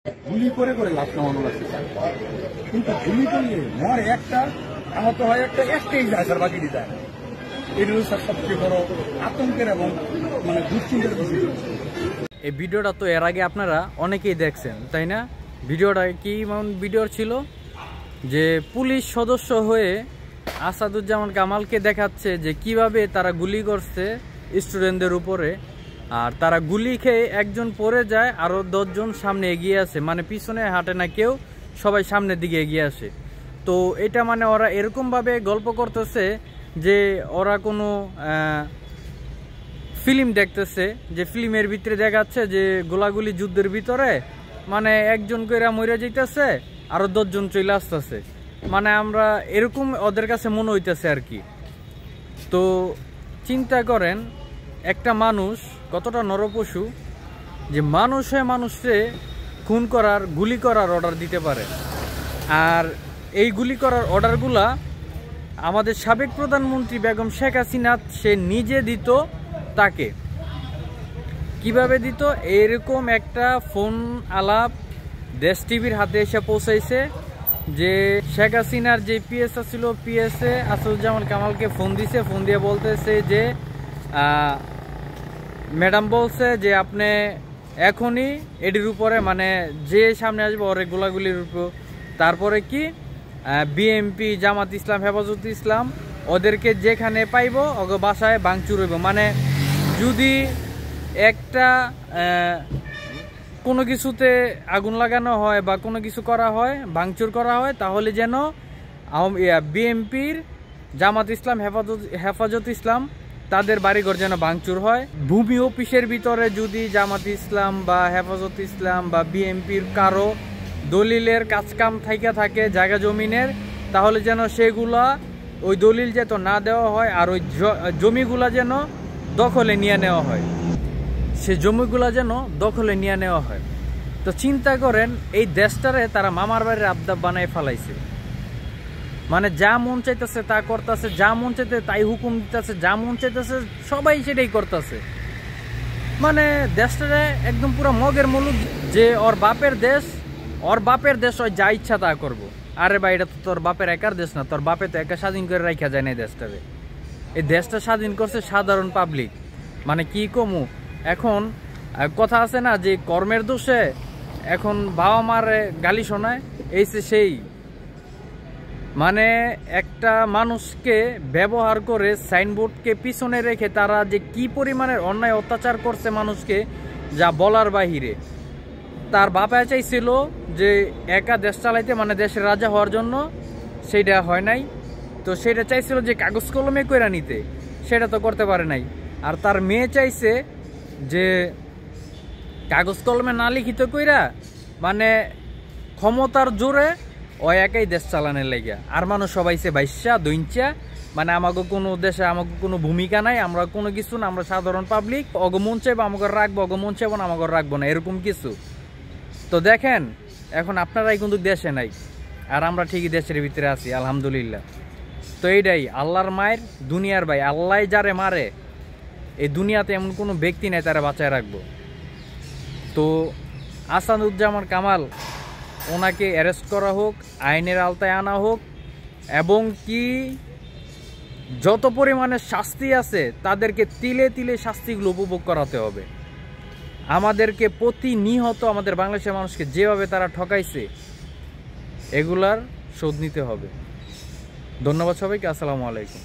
গুলি করে করে লাশ নামানো লাগছে, কিন্তু গুলি করলে মর একটা, আহত হয় একটা, একটাই যায় স্যার, বাকি যায়। এটা হচ্ছে স্যার সবচেয়ে বড় আতঙ্কের এবং মানে দুশ্চিন্তার বিষয়। এই ভিডিওটা তো এর আগে আপনারা অনেকেই দেখছেন, তাই না? ভিডিওটা কি ভিডিও ছিল যে পুলিশ সদস্য হয়ে আসাদুজ্জামান কামালকে দেখাচ্ছে যে কিভাবে তারা গুলি করছে স্টুডেন্টদের উপরে, আর তারা গুলি খেয়ে একজন পড়ে যায়, আরও 10 জন সামনে এগিয়ে আসে, মানে পিছনে হাঁটে না কেউ, সবাই সামনের দিকে এগিয়ে আসে। তো এটা মানে ওরা এরকমভাবে গল্প করতেছে যে ওরা কোনো ফিল্ম দেখতেছে, যে ফিল্মের ভিতরে দেখাচ্ছে যে গোলাগুলি যুদ্ধের ভিতরে মানে একজন কইরা মরে যাইতেছে, আরো 10 জন চলে আসতেছে, মানে আমরা এরকম ওদের কাছে মনে হইতেছে আর কি। তো চিন্তা করেন একটা মানুষ কতটা নরপশু, যে মানুষ হয়ে মানুষকে খুন করার, গুলি করার অর্ডার দিতে পারে। আর এই গুলি করার অর্ডারগুলা আমাদের সাবেক প্রধানমন্ত্রী বেগম শেখ হাসিনা সে নিজে দিত। তাকে কিভাবে দিত? এরকম একটা ফোন আলাপ দেশ টিভির হাতে এসে পৌঁছাইছে যে শেখ হাসিনার যে পিএসএ ছিল, পিএসএ আসাদুজ্জামান কামালকে ফোন দিছে, ফোন দিয়ে বলতেছে যে ম্যাডাম বলছে যে আপনি এখনই এটির উপরে মানে যে সামনে আসবে ওরে গোলাগুলির উপর, তারপরে কি বিএমপি, জামাত ইসলাম, হেফাজত ইসলাম ওদেরকে যেখানে পাইব ওকে বাসায় ভাঙচুর হইব। মানে যদি একটা কোনো কিছুতে আগুন লাগানো হয় বা কোনো কিছু করা হয়, ভাঙচুর করা হয়, তাহলে যেন বিএমপির, জামাত ইসলাম, হেফাজত ইসলাম তাদের বাড়িঘর যেন ভাঙচুর হয়। ভূমি অফিসের ভিতরে যদি জামাত ইসলাম বা হেফাজত ইসলাম বা বিএমপির কারো দলিলের কাজকাম থাইকা থাকে জায়গা জমিনের, তাহলে যেন সেগুলা ওই দলিল যেন না দেওয়া হয়, আর ওই জমিগুলা যেন দখলে নিয়ে নেওয়া হয়, সে জমিগুলা যেন দখলে নিয়ে নেওয়া হয়। তো চিন্তা করেন এই দেশটারে তারা মামার বাড়ির আবদাব বানায় ফেলাইছে। মানে যা মন চাইতেছে তা করতেছে, যা মন চাইতে তাই হুকুম দিতেছে, যা মন চাইতেছে সবাই সেটাই করতেছে। মানে দেশটারে একদম পুরো মগের মুলুক, যে ওর বাপের দেশ, ওর বাপের দেশ ওই যা ইচ্ছা তা করবো। আরে ভাই, এটা তো তোর বাপের একার দেশ না, তোর বাপে তো একা স্বাধীন করে রাখা যায় না এই দেশটারে। এই দেশটা স্বাধীন করছে সাধারণ পাবলিক। মানে কি কমু, এখন কথা আছে না যে কর্মের দোষে এখন বাবা মার গালি শোনায়, এই সেই মানে একটা মানুষকে ব্যবহার করে সাইনবোর্ডকে পিছনে রেখে তারা যে কি পরিমাণের অন্যায় অত্যাচার করছে মানুষকে, যা বলার বাহিরে। তার বাবা চাইছিল যে একা দেশ চালাইতে, মানে দেশের রাজা হওয়ার জন্য, সেইটা হয় নাই। তো সেটা চাইছিল যে কাগজ কলমে কইরা নিতে, সেটা তো করতে পারে নাই। আর তার মেয়ে চাইছে যে কাগজ কলমে না লিখিত কইরা, মানে ক্ষমতার জোরে ও একাই দেশ চালানোর লাগিয়া। আর মানুষ সবাই সে বাইশা দইঞ্চা, মানে আমাকে কোনো দেশে আমাকে কোনো ভূমিকা নাই, আমরা কোনো কিছু না, আমরা সাধারণ পাবলিক, অগমন চাইবো আমাকে রাখবো, অগমন চাইবো না আমাকে রাখবো না, এরকম কিছু। তো দেখেন এখন আপনারাই কিন্তু দেশে নাই, আর আমরা ঠিকই দেশের ভিতরে আছি আলহামদুলিল্লাহ। তো এইটাই আল্লাহর মায়ের দুনিয়ার ভাই, আল্লাহ যারে মারে এই দুনিয়াতে এমন কোনো ব্যক্তি নাই তারা বাঁচায় রাখবো। তো আসাদুজ্জামান কামাল, ওনাকে অ্যারেস্ট করা হোক, আইনের আওতায় আনা হোক, এবং কি যত পরিমাণে শাস্তি আছে তাদেরকে তিলে তিলে শাস্তিগুলো উপভোগ করাতে হবে। আমাদেরকে প্রতিনিয়ত আমাদের বাংলাদেশের মানুষকে যেভাবে তারা ঠকাইছে, এগুলার শোধ নিতে হবে। ধন্যবাদ সবাইকে, আসসালামু আলাইকুম।